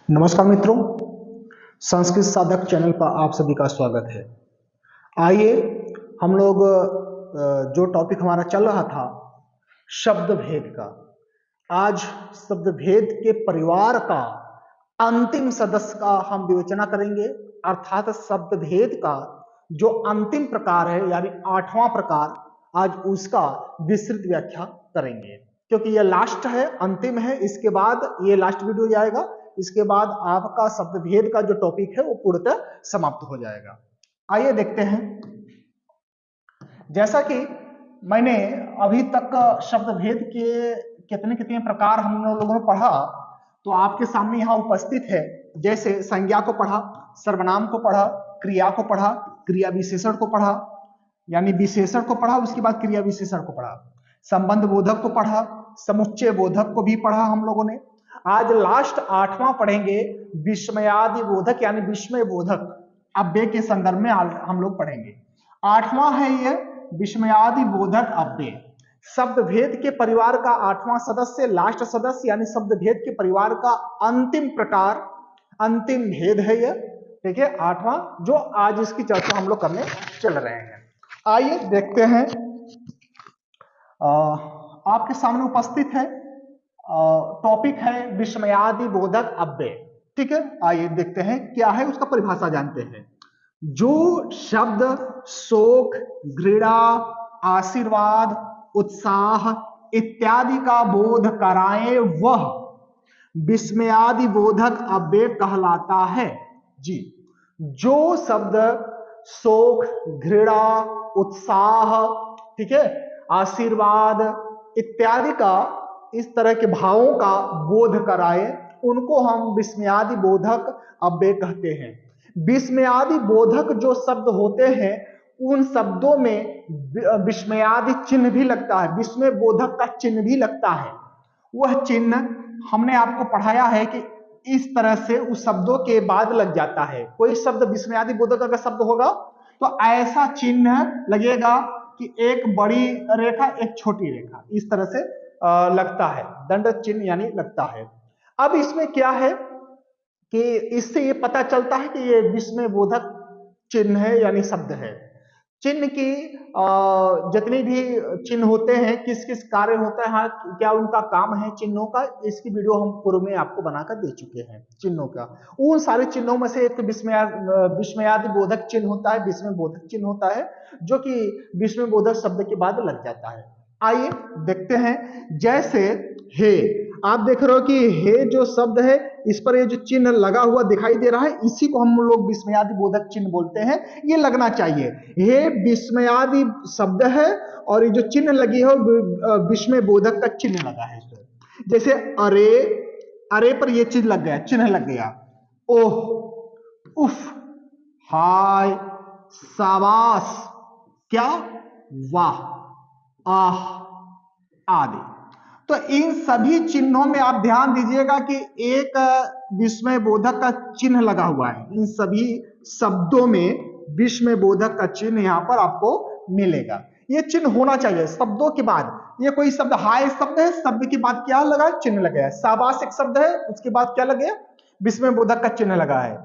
नमस्कार मित्रों, संस्कृत साधक चैनल पर आप सभी का स्वागत है। आइए हम लोग जो टॉपिक हमारा चल रहा था शब्द भेद का, आज शब्द भेद के परिवार का अंतिम सदस्य का हम विवेचना करेंगे, अर्थात शब्द भेद का जो अंतिम प्रकार है यानी 8वां प्रकार, आज उसका विस्तृत व्याख्या करेंगे। क्योंकि यह लास्ट है, अंतिम है, इसके बाद ये लास्ट वीडियो जाएगा, इसके बाद आपका शब्द भेद का जो टॉपिक है वो पूर्णतः समाप्त हो जाएगा। आइए देखते हैं। जैसा कि मैंने अभी तक शब्द भेद के कितने कितने प्रकार हम लोगों ने पढ़ा, तो आपके सामने यहाँ उपस्थित है। जैसे संज्ञा को पढ़ा, सर्वनाम को पढ़ा, क्रिया को पढ़ा, क्रिया विशेषण को पढ़ा, यानी विशेषण को पढ़ा, उसके बाद क्रिया विशेषण को पढ़ा, संबंध बोधक को पढ़ा, समुच्चय बोधक को भी पढ़ा हम लोगों ने। आज लास्ट 8वां पढ़ेंगे, विस्मयादि बोधक यानी विस्मय बोधक अव्यय के संदर्भ में हम लोग पढ़ेंगे। 8वां है ये विस्मयादि बोधक अव्यय। शब्द भेद के परिवार का 8वां सदस्य, लास्ट सदस्य, यानी शब्द भेद के परिवार का अंतिम प्रकार, अंतिम भेद है यह। ठीक है, 8वां, जो आज इसकी चर्चा हम लोग करने चल रहे हैं। आइए देखते हैं। आपके सामने उपस्थित है, टॉपिक है विस्मयादि बोधक अव्यय। ठीक है, आइए देखते हैं क्या है, उसका परिभाषा जानते हैं। जो शब्द शोक, घृणा, आशीर्वाद, उत्साह इत्यादि का बोध कराए वह विस्मयादि बोधक अव्यय कहलाता है। जी, जो शब्द शोक, घृणा, उत्साह, ठीक है, आशीर्वाद इत्यादि का, इस तरह के भावों का बोध कराए, उनको हम विस्मयादि बोधक अव्यय कहते हैं। विस्मयादि बोधक जो शब्द होते हैं, उन शब्दों में विस्मयादि चिन्ह भी लगता है, विस्मय बोधक का चिन्ह भी लगता है। वह चिन्ह हमने आपको पढ़ाया है कि इस तरह से उस शब्दों के बाद लग जाता है। कोई शब्द विस्मयादि बोधक अगर शब्द होगा तो ऐसा चिन्ह लगेगा कि एक बड़ी रेखा, एक छोटी रेखा, इस तरह से लगता है, दंड चिन्ह यानी लगता है। अब इसमें क्या है कि इससे ये पता चलता है कि ये विस्मय बोधक चिन्ह है यानी शब्द है। चिन्ह की जितने भी चिन्ह होते हैं, किस किस कार्य होता है, क्या उनका काम है चिन्हों का, इसकी वीडियो हम पूर्व में आपको बनाकर दे चुके हैं चिन्हों का। उन सारे चिन्हों में से एक विस्मयादि बोधक चिन्ह होता है, विस्मय बोधक चिन्ह होता है, जो कि विस्मय बोधक शब्द के बाद लग जाता है। आइए देखते हैं। जैसे हे, आप देख रहे हो कि हे जो शब्द है, इस पर ये जो चिन्ह लगा हुआ दिखाई दे रहा है, इसी को हम लोग विस्मयादि बोधक चिन्ह बोलते हैं। ये लगना चाहिए। हे विस्मयादि शब्द है और ये जो चिन्ह लगी है विस्मय बोधक का चिन्ह लगा है। जैसे अरे, अरे पर ये चीज लग गया, चिन्ह लग गया। ओह, उफ, हाय, शाबाश, क्या, वाह, आह आदि। तो इन सभी चिन्हों में आप ध्यान दीजिएगा कि एक विस्मय बोधक का चिन्ह लगा हुआ है। इन सभी शब्दों में विस्मय बोधक का चिन्ह यहां पर आपको मिलेगा। ये चिन्ह होना चाहिए शब्दों के बाद। ये कोई शब्द हाय शब्द है, शब्द के बाद क्या लगा है, चिन्ह लगा है। शाबाश एक शब्द है, उसके बाद क्या लगे, विस्मय बोधक का चिन्ह लगा है।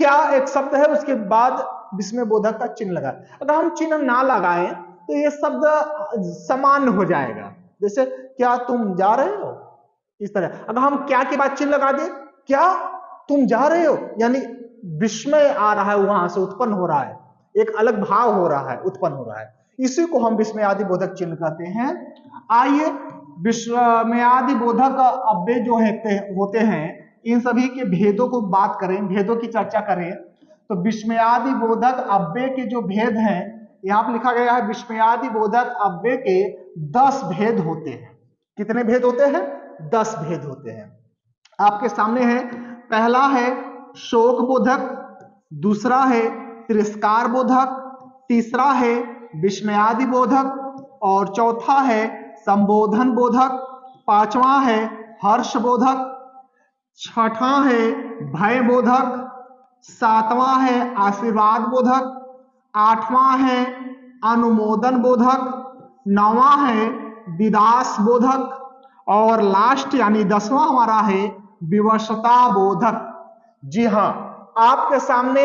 क्या एक शब्द है, उसके बाद विस्मय बोधक का चिन्ह लगा है। अगर हम चिन्ह ना लगाएं तो ये शब्द सामान्य हो जाएगा। जैसे क्या तुम जा रहे हो, इस तरह। अगर हम क्या के बाद चिन्ह लगा दे, क्या तुम जा रहे हो, यानी विस्मय आ रहा है, वहां से उत्पन्न हो रहा है, एक अलग भाव हो रहा है, उत्पन्न हो रहा है। इसी को हम विस्मयादि बोधक चिन्ह कहते हैं। आइए विस्मयादि बोधक अव्यय जो होते हैं, इन सभी के भेदों को बात करें, भेदों की चर्चा करें, तो विस्मयादि बोधक अव्यय के जो भेद हैं, यहां पर लिखा गया है विस्मयादि बोधक अव्यय के 10 भेद होते हैं। कितने भेद होते हैं, 10 भेद होते हैं। आपके सामने है। पहला है शोक बोधक, दूसरा है तिरस्कार बोधक, तीसरा है विस्मयादि बोधक और चौथा है संबोधन बोधक, पांचवा है हर्ष बोधक, छठा है भय बोधक, सातवां है आशीर्वाद बोधक, आठवां है अनुमोदन बोधक, नौवां है विदास बोधक और लास्ट यानी 10वां हमारा है विवशता बोधक। जी हाँ, आपके सामने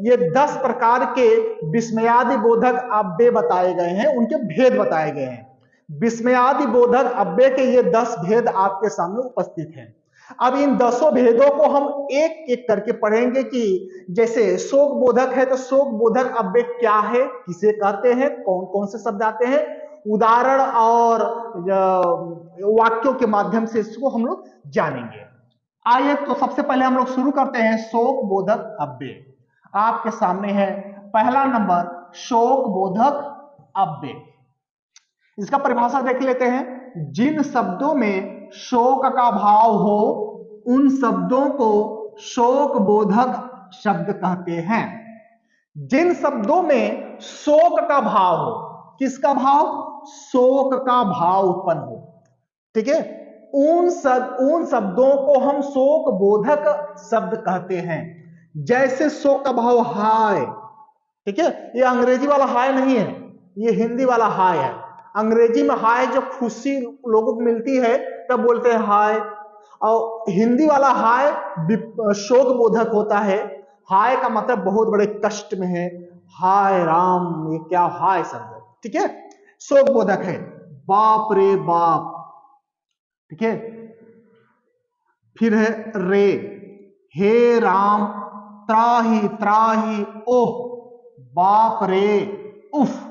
ये 10 प्रकार के विस्मयादि बोधक अव्यय बताए गए हैं, उनके भेद बताए गए हैं। विस्मयादि बोधक अव्यय के ये 10 भेद आपके सामने उपस्थित हैं। अब इन 10 भेदों को हम एक एक करके पढ़ेंगे कि जैसे शोक बोधक है तो शोक बोधक अव्यय क्या है, किसे कहते हैं, कौन कौन से शब्द आते हैं, उदाहरण और वाक्यों के माध्यम से इसको हम लोग जानेंगे। आइए तो सबसे पहले हम लोग शुरू करते हैं शोक बोधक अव्यय। आपके सामने है पहला नंबर शोक बोधक अव्यय। इसका परिभाषा देख लेते हैं। जिन शब्दों में शोक का भाव हो उन शब्दों को शोक बोधक शब्द कहते हैं। जिन शब्दों में शोक का भाव हो, किसका भाव, शोक का भाव उत्पन्न हो, ठीक है, उन शब्दों को हम शोक बोधक शब्द कहते हैं। जैसे शोक का भाव हाय, ठीक है, ये अंग्रेजी वाला हाय नहीं है, ये हिंदी वाला हाय है। अंग्रेजी में हाय जो खुशी लोगों को मिलती है तब बोलते हैं हाय, और हिंदी वाला हाय शोक बोधक होता है। हाय का मतलब बहुत बड़े कष्ट में है, हाय राम, ये क्या हाय शब्द, ठीक है, शोक बोधक है। बाप रे बाप, ठीक है, फिर है रे, हे राम, त्राही त्राही, ओह, बाप रे, उफ।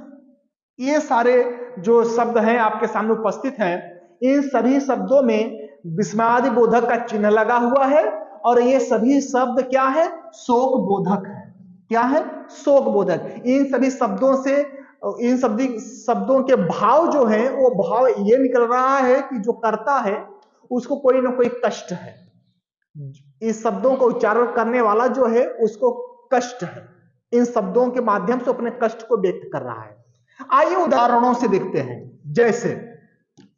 ये सारे जो शब्द हैं आपके सामने उपस्थित हैं, इन सभी शब्दों में विस्मयादि बोधक का चिन्ह लगा हुआ है और ये सभी शब्द क्या है, शोक बोधक है। क्या है, शोक बोधक। इन सभी शब्दों से, इन शब्दों के भाव जो है वो भाव ये निकल रहा है कि जो करता है उसको कोई ना कोई कष्ट है, इस शब्दों को उच्चारण करने वाला जो है उसको कष्ट है, इन शब्दों के माध्यम से अपने कष्ट को व्यक्त कर रहा है। आइए उदाहरणों से देखते हैं। जैसे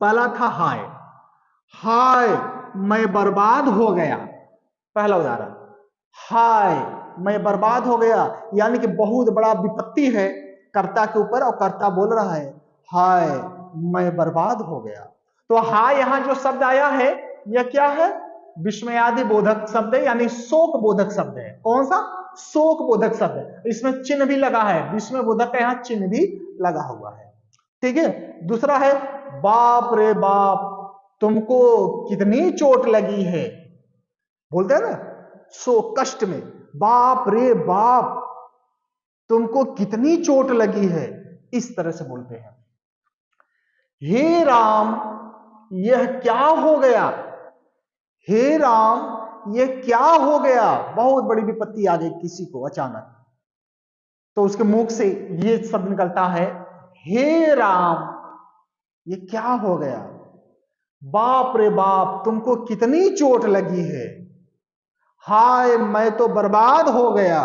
पहला था हाय, हाय मैं बर्बाद हो गया, पहला उदाहरण, हाय मैं बर्बाद हो गया, यानी कि बहुत बड़ा विपत्ति है कर्ता के ऊपर और कर्ता बोल रहा है हाय मैं बर्बाद हो गया। तो हाय यहां जो शब्द आया है यह क्या है, विस्मयादि बोधक शब्द है, यानी शोक बोधक शब्द है। कौन सा, शोक बोधक शब्द है। इसमें चिन्ह भी लगा है, विस्मय बोधक का यहां चिन्ह भी लगा हुआ है, ठीक है। दूसरा है बाप रे बाप, तुमको कितनी चोट लगी है, बोलते हैं ना, सो कष्ट में, बाप रे बाप तुमको कितनी चोट लगी है, इस तरह से बोलते हैं। हे राम यह क्या हो गया, हे राम ये क्या हो गया, बहुत बड़ी विपत्ति आ गई किसी को अचानक, तो उसके मुख से ये शब्द निकलता है हे राम ये क्या हो गया, बाप रे बाप तुमको कितनी चोट लगी है, हाय मैं तो बर्बाद हो गया।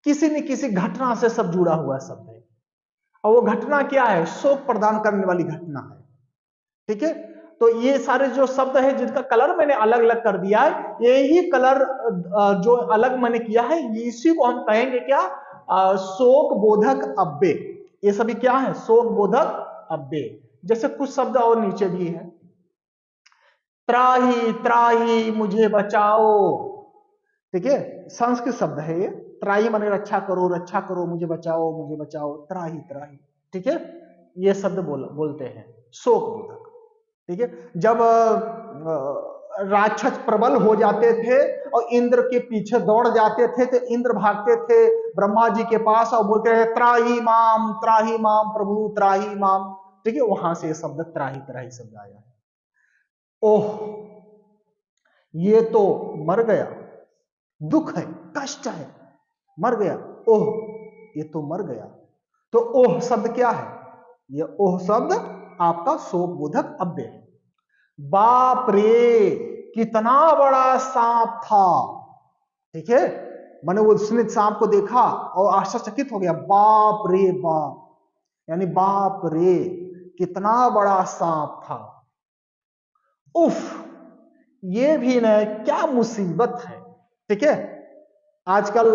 किसी न किसी घटना से सब जुड़ा हुआ शब्द है, और वो घटना क्या है, शोक प्रदान करने वाली घटना है, ठीक है। तो ये सारे जो शब्द है जिनका कलर मैंने अलग अलग कर दिया है, यही कलर जो अलग मैंने किया है इसी को हम कहेंगे क्या, शोक बोधक अव्यय। ये सभी क्या है, शोक बोधक अव्यय। जैसे कुछ शब्द और नीचे भी है, त्राही त्राही मुझे बचाओ, ठीक है, संस्कृत शब्द है ये, त्राही माने रक्षा करो, मुझे बचाओ, त्राही त्राही, ठीक है, ये शब्द बोलते हैं शोक बोधक, ठीक है। जब राक्षस प्रबल हो जाते थे और इंद्र के पीछे दौड़ जाते थे तो इंद्र भागते थे ब्रह्मा जी के पास और बोलते हैं त्राही माम प्रभु त्राही माम, ठीक है, वहां से शब्द त्राही त्राही शब्द आया है। ओह ये तो मर गया, दुख है, कष्ट है, मर गया, ओह ये तो मर गया। तो ओह शब्द क्या है, ये ओह शब्द आपका शोक बोधक अव्यय है। बाप रे कितना बड़ा सांप था, ठीक है, मैंने उसने सांप को देखा और आश्चर्यचकित हो गया, बाप रे बाप, यानी बाप रे कितना बड़ा सांप था। उफ ये भी न क्या मुसीबत है, ठीक है। आजकल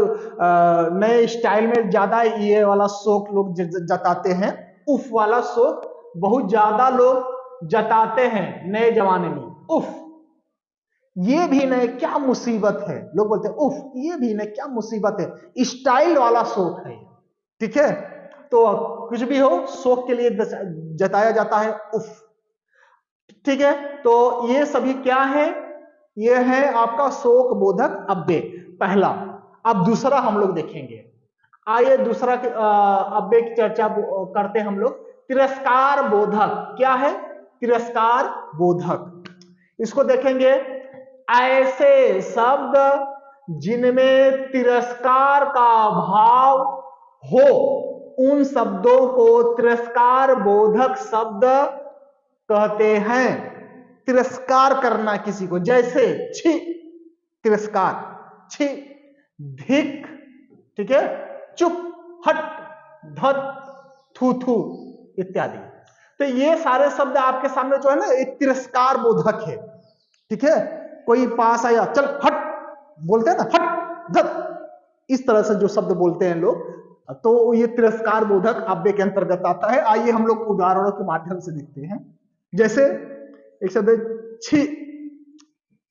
नए स्टाइल में ज्यादा ये वाला शोक लोग जताते हैं, उफ वाला शोक बहुत ज्यादा लोग जताते हैं नए जमाने में, उफ ये भी नए क्या मुसीबत है, लोग बोलते हैं उफ ये भी नए क्या मुसीबत है, स्टाइल वाला शोक है, ठीक है। तो कुछ भी हो शोक के लिए जताया जाता है उफ, ठीक है। तो ये सभी क्या है, ये है आपका शोक बोधक अव्यय पहला। अब दूसरा हम लोग देखेंगे, आइए दूसरा अव्यय की चर्चा करते हैं हम लोग। तिरस्कार बोधक क्या है, तिरस्कार बोधक, इसको देखेंगे। ऐसे शब्द जिनमें तिरस्कार का भाव हो उन शब्दों को तिरस्कार बोधक शब्द कहते हैं। तिरस्कार करना किसी को, जैसे छी तिरस्कार, छी, धिक, ठीक है, चुप, हट, धत, थू थू इत्यादि। तो ये सारे शब्द आपके सामने जो है ना एक तिरस्कार बोधक है, ठीक है। कोई पास आया चल हट बोलते हैं ना, हट, धत, इस तरह से जो शब्द बोलते हैं लोग, तो ये तिरस्कार बोधक अव्यय के अंतर्गत आता है। आइए हम लोग उदाहरणों के माध्यम से देखते हैं। जैसे एक शब्द छी,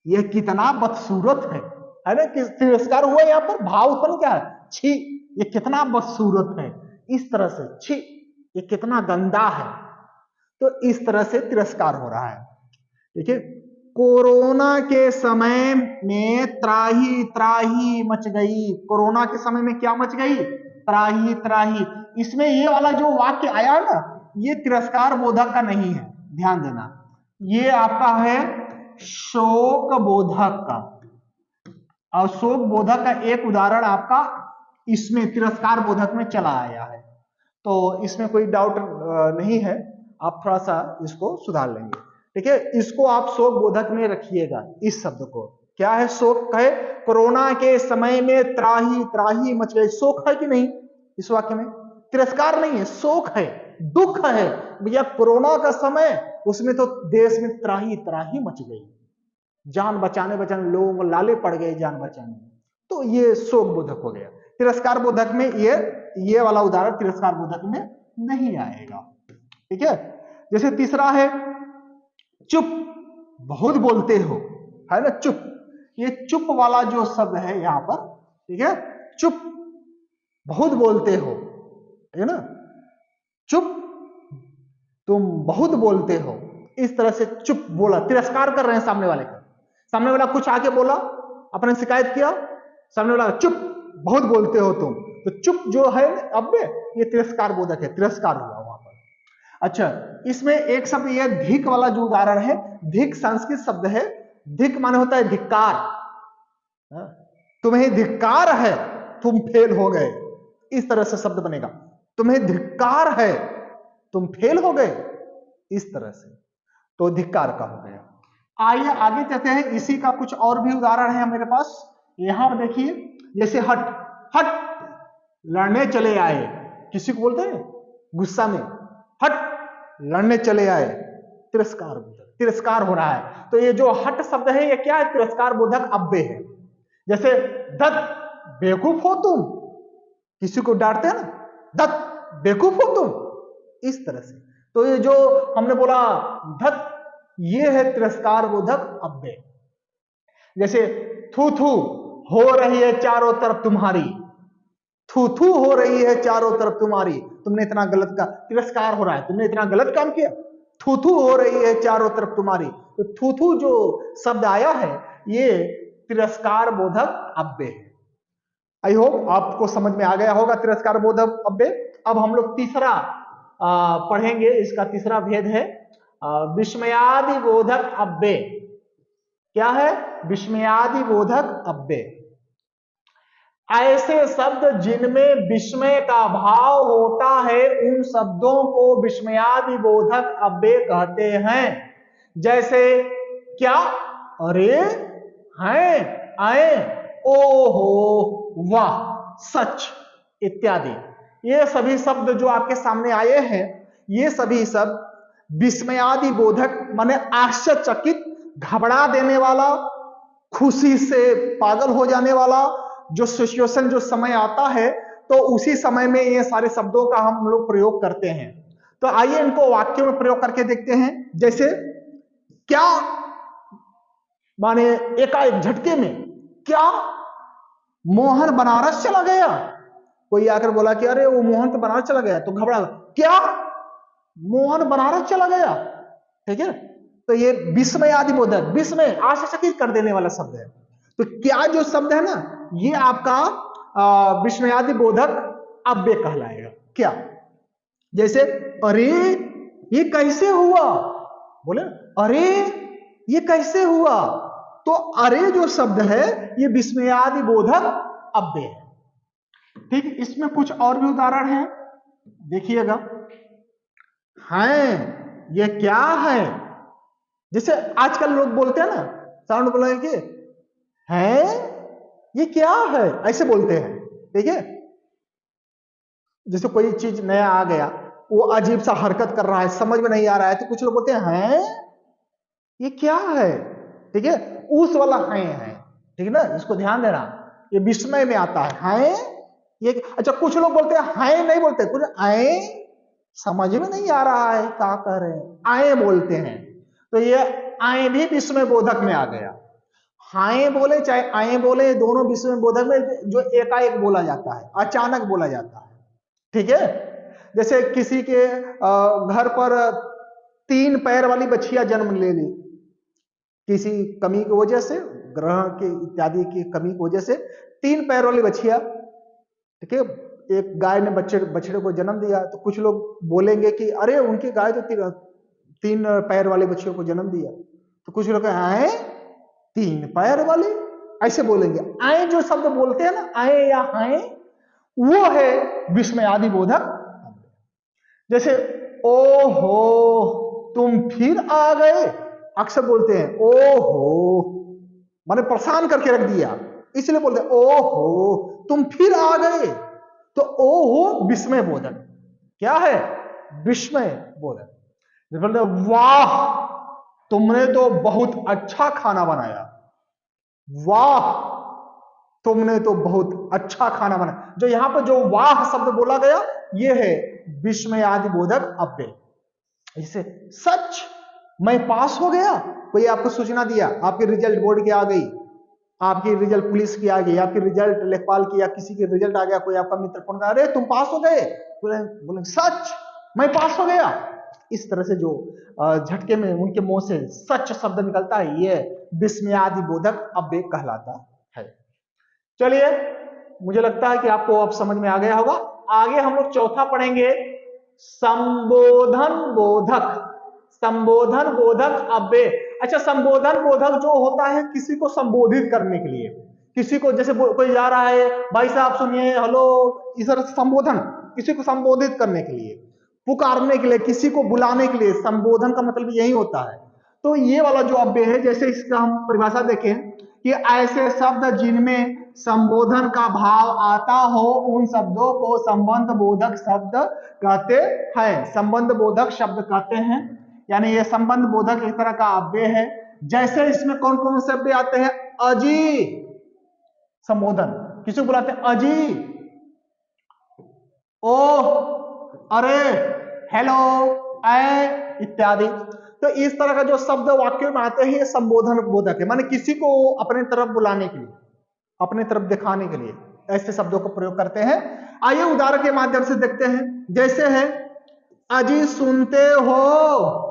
यह कितना बदसूरत है ना, कि तिरस्कार हुआ यहाँ पर, भाव उत्पन्न क्या है, छी ये कितना बदसूरत है, इस तरह से छी ये कितना गंदा है, तो इस तरह से तिरस्कार हो रहा है, ठीक है। कोरोना के समय में त्राही त्राही मच गई, कोरोना के समय में क्या मच गई, त्राही त्राही। इसमें ये वाला जो वाक्य आया ना, ये तिरस्कार बोधक का नहीं है, ध्यान देना, ये आपका है शोक बोधक का। और शोक बोधक का एक उदाहरण आपका इसमें तिरस्कार बोधक में चला आया है, तो इसमें कोई डाउट नहीं है, आप थोड़ा सा इसको सुधार लेंगे, ठीक है। इसको आप शोक बोधक में रखिएगा, इस शब्द को क्या है, शोक है। कोरोना के समय में त्राही त्राही मच गई, शोक है कि नहीं इस वाक्य में, तिरस्कार नहीं है, शोक है, दुख है भैया। कोरोना का समय, उसमें तो देश में त्राही त्राही मच गई, जान बचाने बचाने लोग लाले पड़ गए जान बचाने, तो ये शोक बोधक हो गया। तिरस्कार बोधक में ये वाला उदाहरण तिरस्कार बोधक में नहीं आएगा, ठीक है। जैसे तीसरा है चुप, बहुत बोलते हो, है ना, चुप, ये चुप वाला जो शब्द है यहां पर, ठीक है, चुप, बहुत बोलते हो, है ना, चुप, तुम बहुत बोलते हो, इस तरह से चुप बोला, तिरस्कार कर रहे हैं सामने वाले का। सामने वाला कुछ आके बोला, अपने शिकायत किया, सामने वाला चुप, बहुत बोलते हो तुम, तो चुप जो है अब ये तिरस्कार बोधक है, तिरस्कार हुआ वहां पर। अच्छा, इसमें एक शब्द ये धिक वाला जो उदाहरण है, धिक संस्कृत शब्द है, धिक माने होता है धिक्कार, तुम्हें धिक्कार है तुम फेल हो गए, इस तरह से शब्द बनेगा, तुम्हें धिक्कार है तुम फेल हो गए, इस तरह से, तो धिक्कार का हो गया। आइए आगे चलते हैं, इसी का कुछ और भी उदाहरण है मेरे पास, यहां पर देखिए, जैसे हट, हट, लड़ने चले आए, किसी को बोलते हैं गुस्सा में, हट, लड़ने चले आए, तिरस्कार बोधक, तिरस्कार हो रहा है। तो ये जो हट शब्द है ये क्या है, तिरस्कार बोधक अव्यय है। जैसे दत्त, बेवकूफ हो तुम, किसी को डांटते हैं ना, दत्त बेवकूफ हो तुम, इस तरह से। तो ये जो हमने बोला धत, ये है तिरस्कार बोधक अव्यय। जैसे थू थू हो रही है चारों तरफ तुम्हारी, थू थू हो रही है चारों तरफ तुम्हारी, तुमने इतना गलत का, तिरस्कार हो रहा है, तुमने इतना गलत काम किया, थू थू हो रही है चारों तरफ तुम्हारी। तो थू थू जो शब्द आया है ये तिरस्कार बोधक अव्यय है। आई होप आपको समझ में आ गया होगा तिरस्कार बोधक अव्यय। अब हम लोग तीसरा पढ़ेंगे, इसका तीसरा भेद है विस्मयादि बोधक अव्यय। क्या है, विस्मयादि बोधक अव्यय। ऐसे शब्द जिनमें विस्मय का भाव होता है उन शब्दों को विस्मयादि बोधक अव्यय कहते हैं। जैसे क्या, अरे, हैं, आए, ओहो, वाह, सच इत्यादि। ये सभी शब्द जो आपके सामने आए हैं, ये सभी शब्द विस्मयादि बोधक माने आश्चर्यचकित, घबरा देने वाला, खुशी से पागल हो जाने वाला जो सिचुएशन, जो समय आता है, तो उसी समय में ये सारे शब्दों का हम लोग प्रयोग करते हैं। तो आइए इनको वाक्यों में प्रयोग करके देखते हैं। जैसे क्या माने एकाएक झटके में क्या मोहन बनारस चला गया। कोई आकर बोला कि अरे वो मोहन तो बनारस चला गया, तो घबरा, क्या मोहन बनारस चला गया। ठीक है, तो ये विस्मय आदि बोधक, विस्मय आश्चर्यचकित कर देने वाला शब्द है। तो क्या जो शब्द है ना, ये आपका विस्मय आदि बोधक अव्यय कहलाएगा। क्या, जैसे अरे ये कैसे हुआ, बोले अरे ये कैसे हुआ, तो अरे जो शब्द है ये विस्मयादि बोधक अव्यय है। ठीक, इसमें कुछ और भी उदाहरण है, देखिएगा। हैं, ये क्या है, जैसे आजकल लोग बोलते हैं ना, साउंड बोला कि है ये क्या है, ऐसे बोलते हैं। ठीक है, जैसे कोई चीज नया आ गया, वो अजीब सा हरकत कर रहा है, समझ में नहीं आ रहा है, तो कुछ लोग बोलते हैं ये क्या है। ठीक है, उस वाला है। ठीक है ना, इसको ध्यान देना, ये विस्मय में आता है ये। अच्छा, कुछ लोग बोलते हैं है नहीं बोलते, कुछ आए समझ में नहीं आ रहा है क्या कह रहे हैं, आए बोलते हैं। तो ये आए भी विस्मय बोधक में आ गया। हाए बोले चाहे आए बोले, दोनों विस्मय बोधक में जो एकाएक बोला जाता है, अचानक बोला जाता है। ठीक है, जैसे किसी के घर पर 3 पैर वाली बच्चियां जन्म ले ली, किसी कमी की वजह से, ग्रह के इत्यादि की कमी की वजह से 3 पैर वाली बच्चियां। ठीक है, एक गाय ने बछड़े को जन्म दिया, तो कुछ लोग बोलेंगे कि अरे उनकी गाय तो 3 पैर वाले बच्चियों को जन्म दिया। तो कुछ लोग आए 3 पैर वाले, ऐसे बोलेंगे। आए जो शब्द बोलते हैं ना, आए या आए, वो है विस्मयादि बोधक। जैसे ओहो तुम फिर आ गए, अक्सर बोलते हैं ओहो, माने परेशान करके रख दिया, इसलिए बोलते हैं ओहो तुम फिर आ गए। तो ओहो विस्मय बोधक, क्या है, विस्मय बोधक। बोलते वाह तुमने तो बहुत अच्छा खाना बनाया, वाह तुमने तो बहुत अच्छा खाना बनाया। जो यहां पर जो वाह शब्द बोला गया, ये है विस्मयादि बोधक अव्यय। जैसे सच मैं पास हो गया, कोई आपको सूचना दिया, आपकी रिजल्ट बोर्ड की आ गई, आपकी रिजल्ट पुलिस की आ गई, आपकी रिजल्ट लेखपाल की या किसी की रिजल्ट आ गया, कोई आपका मित्र फोन कर अरे तुम पास हो गए, बोले सच मैं पास हो गया। इस तरह से जो झटके में उनके मुंह से सच शब्द निकलता है, ये विस्मयादि बोधक अव्यय कहलाता है। चलिए, मुझे लगता है कि आपको अब समझ में आ गया होगा। आगे हम लोग चौथा पढ़ेंगे, संबोधन बोधक। संबोधन बोधक अव्यय। अच्छा, संबोधन बोधक जो होता है किसी को संबोधित करने के लिए, किसी को जैसे कोई जा रहा है, भाई साहब सुनिए, हेलो, इस तरह से संबोधन, किसी को संबोधित करने के लिए, पुकारने के लिए, किसी को बुलाने के लिए, संबोधन का मतलब यही होता है। तो ये वाला जो अव्यय है, जैसे इसका हम परिभाषा देखें कि ऐसे शब्द जिनमें संबोधन का भाव आता हो, उन शब्दों को संबंध बोधक शब्द कहते हैं। संबंध बोधक शब्द कहते हैं, यानी ये संबंध बोधक एक तरह का अव्यय है। जैसे इसमें कौन कौन से अव्यय आते हैं, अजी संबोधन, किसी को बुलाते हैं अजी, ओ, अरे, हेलो, ऐ इत्यादि। तो इस तरह का जो शब्द वाक्य में आते हैं, ये संबोधन बोधक है, माने किसी को अपने तरफ बुलाने के लिए, अपने तरफ दिखाने के लिए ऐसे शब्दों को प्रयोग करते हैं। आइए उदाहरण के माध्यम से देखते हैं। जैसे है अजी सुनते हो,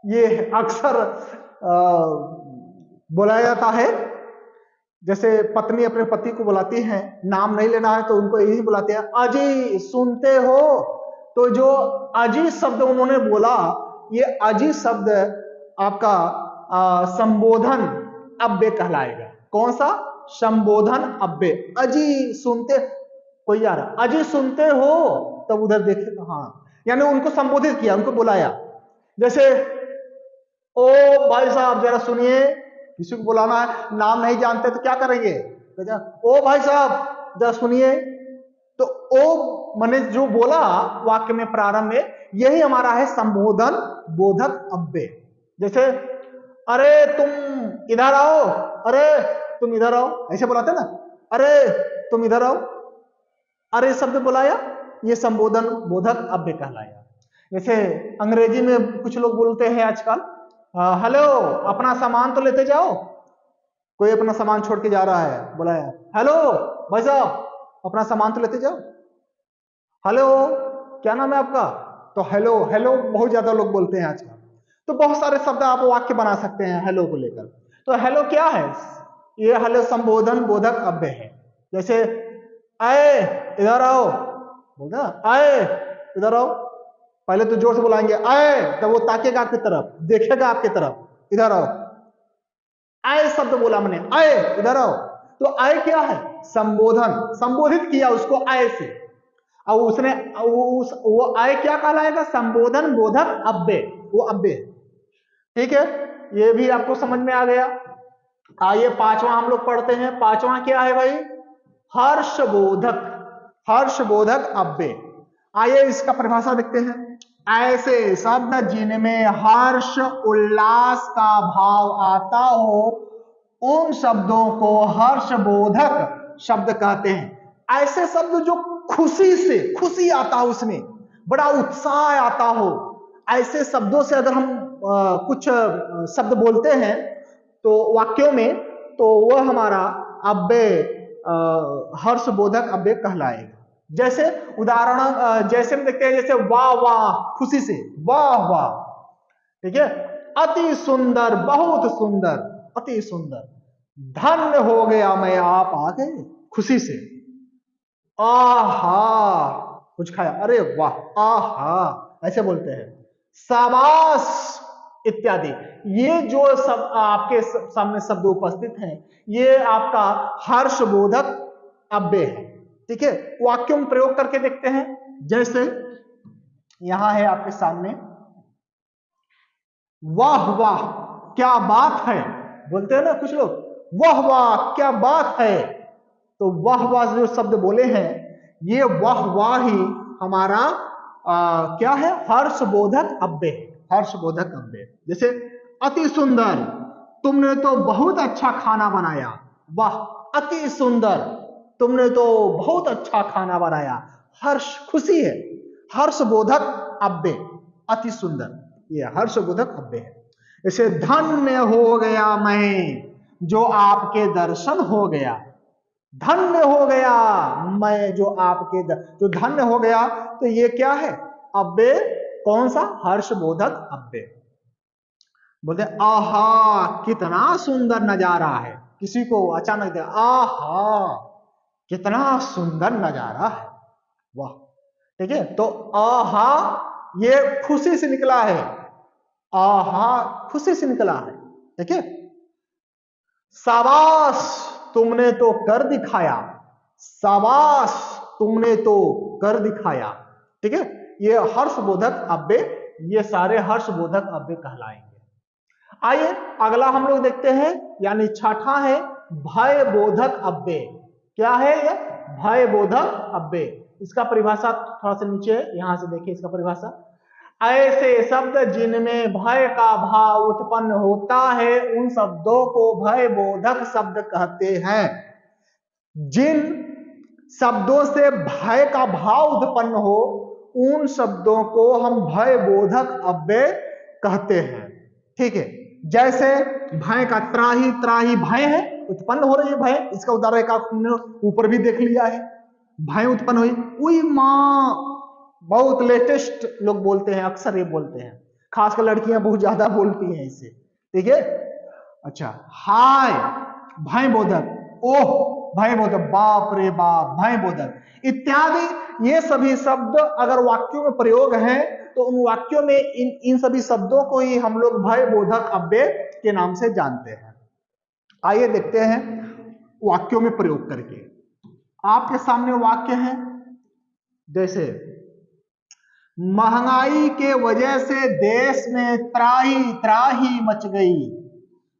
ये अक्सर बोला जाता है। जैसे पत्नी अपने पति को बुलाती है, नाम नहीं लेना है तो उनको यही बुलाते हैं, अजी सुनते हो। तो जो अजी शब्द उन्होंने बोला, ये अजी शब्द आपका संबोधन अव्यय कहलाएगा। कौन सा, संबोधन अव्यय। अजी सुनते, कोई जा रहा, अजी सुनते हो, तब उधर देखे तो हाँ, यानी उनको संबोधित किया, उनको बुलाया। जैसे ओ भाई साहब जरा सुनिए, किसी को बुलाना है, नाम नहीं जानते तो क्या करेंगे, तो ओ भाई साहब जरा सुनिए। तो ओ मैंने जो बोला वाक्य में प्रारंभ में, यही हमारा है संबोधन बोधक अव्यय। जैसे अरे तुम इधर आओ, अरे तुम इधर आओ, ऐसे बुलाते ना, अरे तुम इधर आओ, अरे शब्द बुलाया, ये संबोधन बोधक अव्यय कहलाया। जैसे अंग्रेजी में कुछ लोग बोलते हैं आजकल, हेलो अपना सामान तो लेते जाओ। कोई अपना सामान छोड़ के जा रहा है, बोला है हेलो भाई साहब अपना सामान तो लेते जाओ। हेलो क्या नाम है आपका? तो हेलो, हेलो बहुत ज्यादा लोग बोलते हैं आजकल। तो बहुत सारे शब्द आप वाक्य बना सकते हैं हेलो को लेकर। तो हेलो क्या है? ये हेलो संबोधन बोधक अव्यय है। जैसे आए इधर आओ, बोलते आए इधर आओ, पहले तो जोर से बुलाएंगे आए, तब वो ताकेगा आपकी तरफ, देखेगा आपकी तरफ, इधर आओ। आए शब्द बोला मैंने, आए इधर आओ। तो आए क्या है? संबोधन, संबोधित किया उसको आए से। अब उसने वो आए क्या कहलाएगा? संबोधन बोधक अव्यय, वो अव्यय। ठीक है, ये भी आपको समझ में आ गया। आइए पांचवा हम लोग पढ़ते हैं। पांचवा क्या है भाई? हर्षबोधक, हर्षबोधक अव्यय। आइए इसका परिभाषा देखते हैं। ऐसे शब्द जिनमें हर्ष उल्लास का भाव आता हो उन शब्दों को हर्षबोधक शब्द कहते हैं। ऐसे शब्द जो खुशी से, खुशी आता हो, उसमें बड़ा उत्साह आता हो, ऐसे शब्दों से अगर हम कुछ शब्द बोलते हैं तो वाक्यों में, तो वह हमारा अव्यय हर्षबोधक अव्यय कहलाएगा। जैसे उदाहरण जैसे हम देखते हैं, जैसे वाह वाह, खुशी से वाह वाह। ठीक है, अति सुंदर, बहुत सुंदर, अति सुंदर। धन्य हो गया मैं आप आ गए, खुशी से। आहा, कुछ खाया, अरे वाह, आहा, ऐसे बोलते हैं। शाबाश इत्यादि, ये जो सब आपके सामने शब्द उपस्थित हैं, ये आपका हर्षबोधक अव्यय है। ठीक है, वाक्यों में प्रयोग करके देखते हैं। जैसे यहां है आपके सामने, वाह वाह क्या बात है, बोलते हैं ना कुछ लोग, वाह वाह क्या बात है। तो वाह वाह जो शब्द बोले हैं, ये वाह वाह ही हमारा क्या है? हर्षबोधक अव्यय, हर्षबोधक अव्यय। जैसे अति सुंदर, तुमने तो बहुत अच्छा खाना बनाया, वाह अति सुंदर, तुमने तो बहुत अच्छा खाना बनाया। हर्ष, खुशी है, हर्षबोधक अव्यय अति सुंदर, ये हर्षबोधक अव्यय है। जैसे धन्य हो गया मैं जो आपके दर्शन हो गया, धन्य हो गया मैं जो आपके जो धन्य हो गया, तो ये क्या है? अव्यय, कौन सा? हर्षबोधक अव्यय। बोलते आहा कितना सुंदर नजारा है, किसी को अचानक दे, आहा कितना सुंदर नजारा है, वाह। ठीक है, तो आहा ये खुशी से निकला है, आहा खुशी से निकला है। ठीक है, शाबाश तुमने तो कर दिखाया, शाबाश तुमने तो कर दिखाया। ठीक है, ये हर्षबोधक अव्यय, ये सारे हर्षबोधक अव्यय कहलाएंगे। आइए अगला हम लोग देखते हैं, यानी छठा है भयबोधक अव्यय। क्या है ये? भयबोधक अव्यय। इसका परिभाषा थोड़ा सा नीचे, यहां से देखिए इसका परिभाषा। ऐसे शब्द जिनमें भय का भाव उत्पन्न होता है उन शब्दों को भयबोधक शब्द कहते हैं। जिन शब्दों से भय का भाव उत्पन्न हो उन शब्दों को हम भयबोधक अव्यय कहते हैं। ठीक है, जैसे भय का त्राही, त्राही भय है, उत्पन्न हो रही है भय, इसका उदाहरण एक आपने ऊपर भी देख लिया है, भय उत्पन्न हुई, उई मां, बहुत लेटेस्ट लोग बोलते हैं, अक्सर ये बोलते हैं, खासकर लड़कियां बहुत ज्यादा बोलती हैं इसे। ठीक है, अच्छा हाय भय बोधक, ओह भय बोधक, बाप रे बाप भय बोधक इत्यादि। ये सभी शब्द अगर वाक्यों में प्रयोग हैं तो उन वाक्यों में इन सभी शब्दों को ही हम लोग भय बोधक अव्यय के नाम से जानते हैं। आइए देखते हैं वाक्यों में प्रयोग करके। आपके सामने वाक्य है, जैसे महंगाई के वजह से देश में त्राही त्राही मच गई,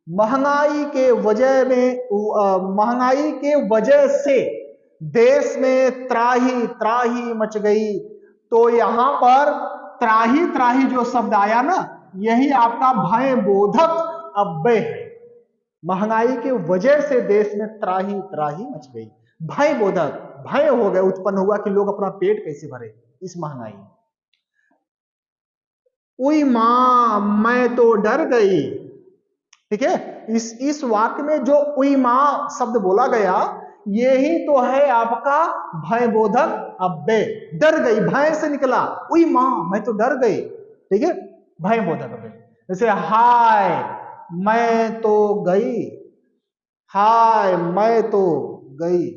महंगाई के वजह में, महंगाई के वजह से देश में त्राही त्राही मच गई। तो यहां पर त्राही त्राही जो शब्द आया ना, यही आपका भयबोधक अव्यय है। महंगाई के वजह से देश में त्राही त्राही मच गई, भयबोधक, भय हो गया, उत्पन्न हुआ कि लोग अपना पेट कैसे भरे इस महंगाई में। उई मां मैं तो डर गई। ठीक है, इस वाक्य में जो उई मां शब्द बोला गया, यही तो है आपका भय बोधक अव्यय। डर गई, भय से निकला, उई मां मैं तो डर गई। ठीक है, भय बोधक अव्यय। जैसे हाय मैं तो गई, हाय मैं तो गई,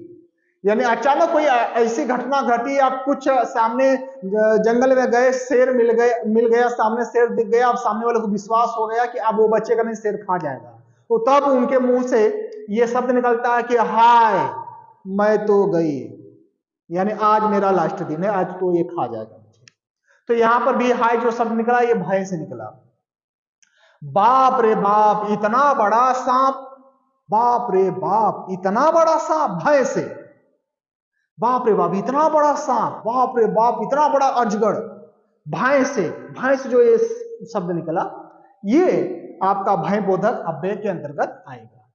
यानी अचानक कोई ऐसी घटना घटी, आप कुछ सामने जंगल में गए, शेर मिल गया, सामने शेर दिख गया, अब सामने वाले को विश्वास हो गया कि अब वो बचेगा नहीं, शेर खा जाएगा, तो तब उनके मुंह से ये शब्द निकलता है कि हाय मैं तो गई, यानी आज मेरा लास्ट दिन है, आज तो ये खा जाएगा मुझे। तो यहां पर भी हाय जो शब्द निकला ये भय से निकला। बाप रे बाप इतना बड़ा सांप, बाप रे बाप इतना बड़ा सांप, भय से। बाप रे बाप इतना बड़ा सांप, बाप रे बाप इतना बड़ा अजगर, भय से जो ये शब्द निकला, ये आपका भय बोधक अव्यय के अंतर्गत आएगा।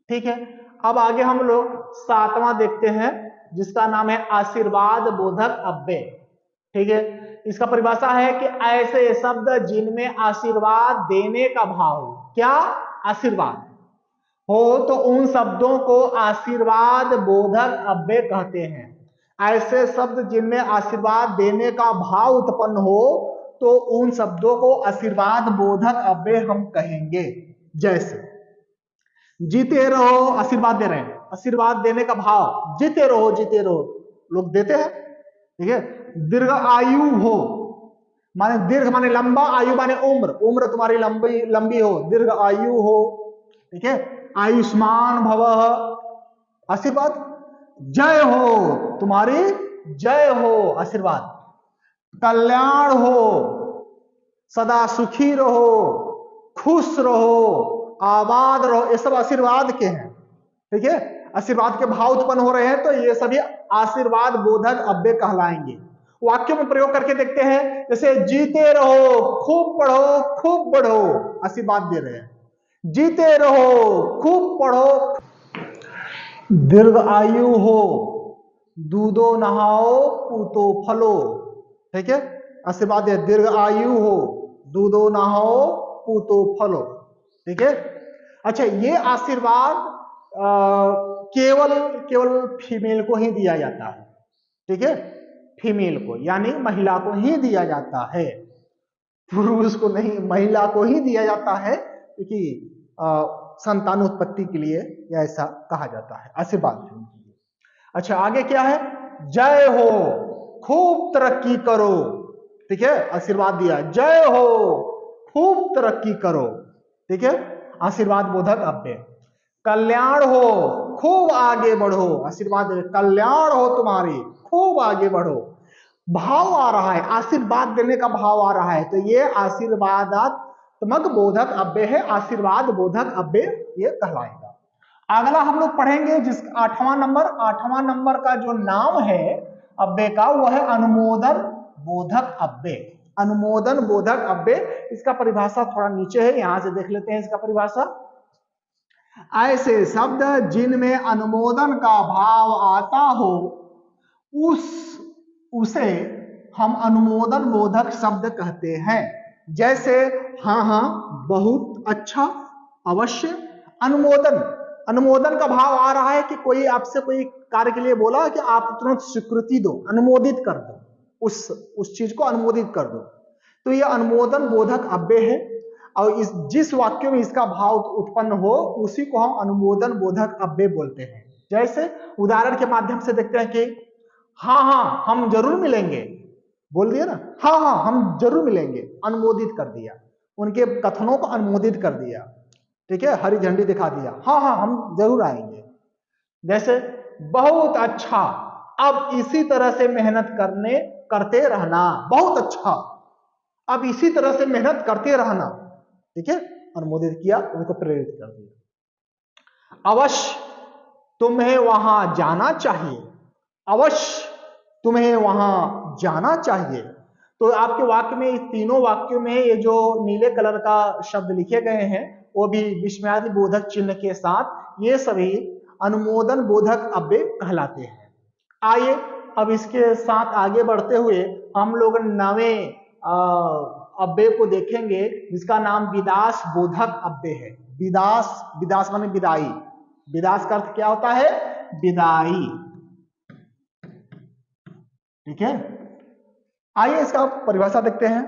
ठीक है, अब आगे हम लोग 7वां देखते हैं, जिसका नाम है आशीर्वाद बोधक अव्यय। ठीक है, इसका परिभाषा है कि ऐसे शब्द जिनमें आशीर्वाद देने का भाव, क्या आशीर्वाद हो, तो उन शब्दों को आशीर्वाद बोधक अव्यय कहते हैं। ऐसे शब्द जिनमें आशीर्वाद देने का भाव उत्पन्न हो, तो उन शब्दों को आशीर्वाद बोधक अव्यय हम कहेंगे। जैसे जीते रहो, आशीर्वाद दे रहे हैं, आशीर्वाद देने का भाव, जीते रहो जीते रहो, लोग देते हैं। ठीक है, दीर्घ आयु हो, माने दीर्घ माने लंबा, आयु माने उम्र, उम्र तुम्हारी लंबी लंबी हो, दीर्घ आयु हो। ठीक है, आयुष्मान भवः, आशीर्वाद। जय हो, तुम्हारी जय हो, आशीर्वाद। कल्याण हो, सदा सुखी रहो, खुश रहो, आबाद रहो, ये सब आशीर्वाद के हैं। ठीक है, आशीर्वाद के भाव उत्पन्न हो रहे हैं, तो ये सभी आशीर्वाद बोधक अव्यय कहलाएंगे। वाक्यों में प्रयोग करके देखते हैं, जैसे जीते रहो, खूब पढ़ो, खूब बढ़ो, आशीर्वाद दे रहे हैं। जीते रहो, खूब पढ़ो, दीर्घ आयु हो, दूधो नहाओ, पूतो फलो। ठीक है, आशीर्वाद है, दीर्घ आयु हो, दूधो नहाओ, पूतो फलो। ठीक है, अच्छा ये आशीर्वाद केवल फीमेल को ही दिया जाता है। ठीक है, फीमेल को यानी महिला को ही दिया जाता है, पुरुष को नहीं, महिला को ही दिया जाता है, क्योंकि संतानोत्पत्ति के लिए या ऐसा कहा जाता है, आशीर्वाद। अच्छा आगे क्या है, जय हो, खूब तरक्की करो। ठीक है, आशीर्वाद दिया, जय हो, खूब तरक्की करो। ठीक है, आशीर्वाद बोधक अव्यय। कल्याण हो, खूब आगे बढ़ो, आशीर्वाद, कल्याण हो तुम्हारी, खूब आगे बढ़ो। भाव आ रहा है, आशीर्वाद देने का भाव आ रहा है, तो ये आशीर्वादात्मक बोधक अव्यय है, आशीर्वाद बोधक अव्यय ये कहलाएगा। अगला हम लोग पढ़ेंगे जिस 8वां नंबर का जो नाम है अव्यय का, वह है अनुमोदन बोधक अव्यय। अनुमोदन बोधक अव्यय, इसका परिभाषा थोड़ा नीचे है, यहां से देख लेते हैं इसका परिभाषा। ऐसे शब्द जिनमें अनुमोदन का भाव आता हो, उसे हम अनुमोदन बोधक शब्द कहते हैं। जैसे हाँ हाँ, बहुत अच्छा, अवश्य। अनुमोदन का भाव आ रहा है कि कोई आपसे कोई कार्य के लिए बोला कि आप तुरंत स्वीकृति दो, अनुमोदित कर दो, उस चीज को अनुमोदित कर दो, तो यह अनुमोदन बोधक अव्यय है। और जिस वाक्य में इसका भाव उत्पन्न हो, उसी को हम अनुमोदन बोधक अव्यय बोलते हैं। जैसे उदाहरण के माध्यम से देखते हैं कि हाँ हाँ हम जरूर मिलेंगे, बोल दिया ना, हाँ हाँ हम जरूर मिलेंगे, अनुमोदित कर दिया, उनके कथनों को अनुमोदित कर दिया। ठीक है, हरी झंडी दिखा दिया, हाँ हाँ हम जरूर आएंगे। जैसे बहुत अच्छा, अब इसी तरह से मेहनत करते रहना, बहुत अच्छा, अब इसी तरह से मेहनत करते रहना। ठीक है, अनुमोदित किया, उनको प्रेरित कर दिया। अवश्य तुम्हें वहां जाना चाहिए, अवश्य तुम्हें वहां जाना चाहिए। तो आपके वाक्य में, इस तीनों वाक्यों में ये जो नीले कलर का शब्द लिखे गए हैं, वो भी विस्मयादि बोधक चिन्ह के साथ, ये सभी अनुमोदन बोधक अव्यय कहलाते हैं। आइए अब इसके साथ आगे बढ़ते हुए हम लोग 9वें अव्यय को देखेंगे जिसका नाम विदास बोधक अव्यय है। विदास, विदास माने विदाई, विदास का अर्थ क्या होता है? विदाई। ठीक है, आइए इसका परिभाषा देखते हैं।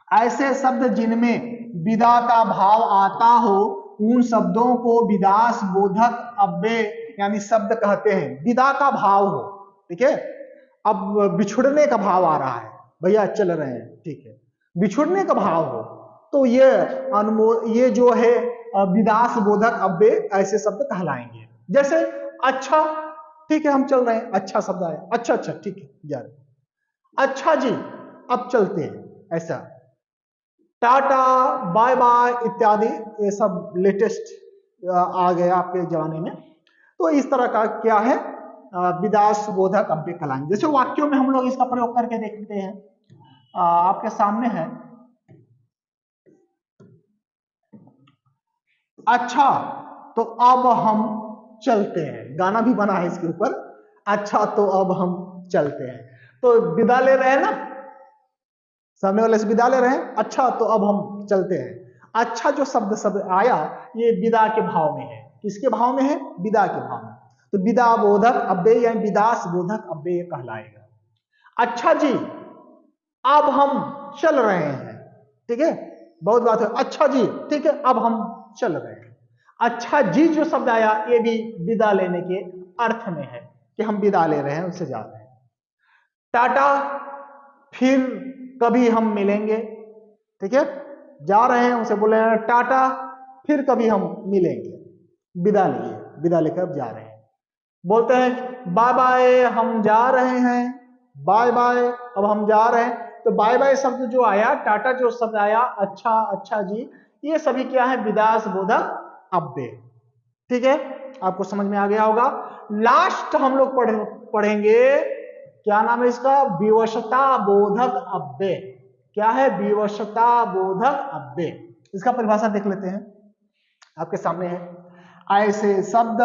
ऐसे शब्द जिनमें विदा का भाव आता हो उन शब्दों को विदास बोधक अव्यय यानी शब्द कहते हैं। विदा का भाव हो, ठीक है, अब बिछुड़ने का भाव आ रहा है, भैया चल रहे हैं, ठीक है, बिछुड़ने का भाव हो तो ये जो है विदास बोधक अव्यय ऐसे शब्द कहलाएंगे। जैसे अच्छा, ठीक है हम चल रहे हैं, अच्छा शब्द आया, अच्छा अच्छा ठीक है जा रहे, अच्छा जी अब चलते हैं, ऐसा। टाटा, बाय बाय इत्यादि ये सब लेटेस्ट आ गया आपके जमाने में। तो इस तरह का क्या है विदास बोधक अव्यय कहलाएंगे। जैसे वाक्यों में हम लोग इसका प्रयोग करके देखते हैं, आपके सामने है, अच्छा तो अब हम चलते हैं, गाना भी बना है इसके ऊपर, अच्छा तो अब हम चलते हैं। तो विदा ले रहे हैं ना, सामने वाले से विदा ले रहे हैं, अच्छा तो अब हम चलते हैं। अच्छा जो शब्द आया ये विदा के भाव में है। किसके भाव में है? विदा के भाव में। तो विदा बोधक अव्यय या विदास बोधक अव्यय कहलाएगा। अच्छा जी अब हम चल रहे हैं, ठीक है, बहुत बात है, अच्छा जी ठीक है अब हम चल रहे हैं। अच्छा जी जो शब्द आया ये भी विदा लेने के अर्थ में है कि हम विदा ले रहे हैं, उससे जा रहे हैं। टाटा फिर कभी हम मिलेंगे, ठीक है, जा रहे हैं उसे बोले टाटा फिर कभी हम मिलेंगे, विदा लिए, विदा लेकर जा रहे हैं। बोलते हैं बाय बाय हम जा रहे हैं, बाय बाय अब हम जा रहे हैं। तो बाय बाय शब्द जो आया, टाटा जो शब्द आया, अच्छा अच्छा जी, ये सभी क्या है? विदास बोधक अव्यय। ठीक है, आपको समझ में आ गया होगा। लास्ट हम लोग पढ़ेंगे, क्या नाम है इसका? विवशता बोधक अव्यय। क्या है? विवशता बोधक अव्यय। इसका परिभाषा देख लेते हैं, आपके सामने है। ऐसे शब्द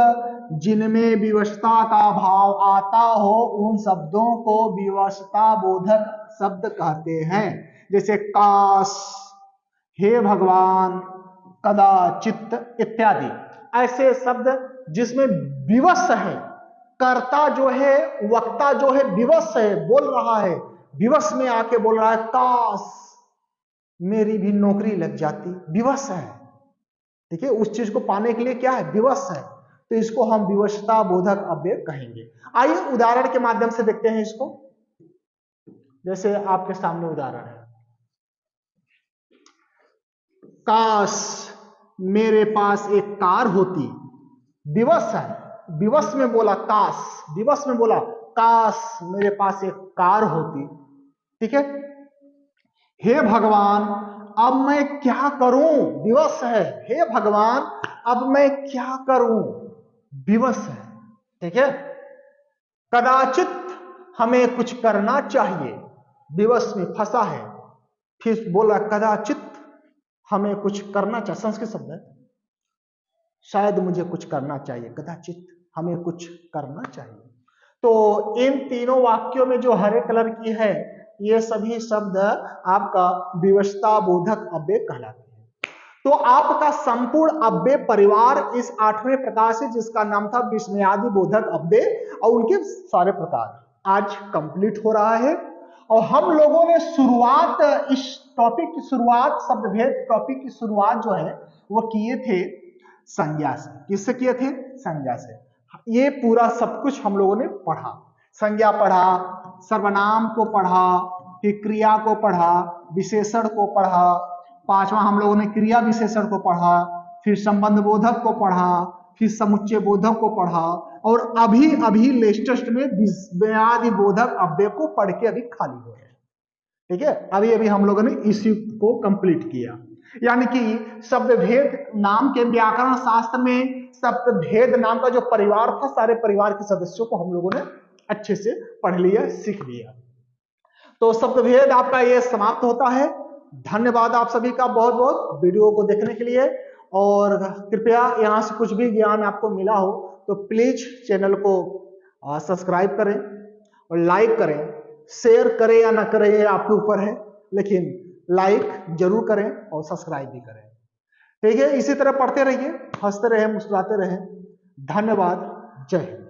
जिनमें विवशता का भाव आता हो उन शब्दों को विवशता बोधक शब्द कहते हैं। जैसे काश, हे भगवान, कदाचित इत्यादि। ऐसे शब्द जिसमें विवश है, कर्ता जो है, वक्ता जो है विवश है, बोल रहा है, विवश में आके बोल रहा है काश मेरी भी नौकरी लग जाती, विवश है, ठीक है, उस चीज को पाने के लिए क्या है? विवश है। तो इसको हम विवशता बोधक अव्यय कहेंगे। आइए उदाहरण के माध्यम से देखते हैं इसको। जैसे आपके सामने उदाहरण है, काश मेरे पास एक कार होती, विवश है, विवश में बोला काश, विवश में बोला काश मेरे पास एक कार होती, ठीक है। हे भगवान अब मैं क्या करूं, विवश है, हे भगवान अब मैं क्या करूं, विवश है, ठीक है। कदाचित हमें कुछ करना चाहिए, विवश में फंसा है, फिर बोला कदाचित हमें कुछ करना चाहिए, संस्कृत शब्द है, शायद मुझे कुछ करना चाहिए, कदाचित हमें कुछ करना चाहिए। तो इन तीनों वाक्यों में जो हरे कलर की है ये सभी शब्द आपका विवशता बोधक अव्यय कहलाते हैं। तो आपका संपूर्ण अव्यय परिवार इस 8वें प्रकार से, जिसका नाम था विस्मयादि बोधक अव्यय और उनके सारे प्रकार, आज कंप्लीट हो रहा है। और हम लोगों ने शुरुआत, इस टॉपिक की शुरुआत, शब्दभेद टॉपिक की शुरुआत जो है वो किए थे संज्ञा से। किससे किए थे? संज्ञा से। ये पूरा सब कुछ हम लोगों ने पढ़ा, संज्ञा पढ़ा, सर्वनाम को पढ़ा, फिर क्रिया को पढ़ा, विशेषण को पढ़ा, पांचवा हम लोगों ने क्रिया विशेषण को पढ़ा, फिर संबंध बोधक को पढ़ा, फिर समुच्चय बोधक को पढ़ा, और अभी अभी लेटेस्ट में विस्मयादि बोधक अव्यय को पढ़ के अभी खाली हो गए। ठीक है, अभी अभी हम लोगों ने इसी को कंप्लीट किया। यानी कि शब्द भेद नाम के व्याकरण शास्त्र में शब्द भेद नाम का जो परिवार था, सारे परिवार के सदस्यों को हम लोगों ने अच्छे से पढ़ लिया, सीख लिया। तो शब्द भेद आपका ये समाप्त होता है। धन्यवाद आप सभी का बहुत बहुत वीडियो को देखने के लिए। और कृपया यहाँ से कुछ भी ज्ञान आपको मिला हो तो प्लीज चैनल को सब्सक्राइब करें और लाइक करें, शेयर करें या ना करें ये आपके ऊपर है, लेकिन लाइक जरूर करें और सब्सक्राइब भी करें। ठीक है, इसी तरह पढ़ते रहिए, हंसते रहे, मुस्कुराते रहे। धन्यवाद। जय हिंद।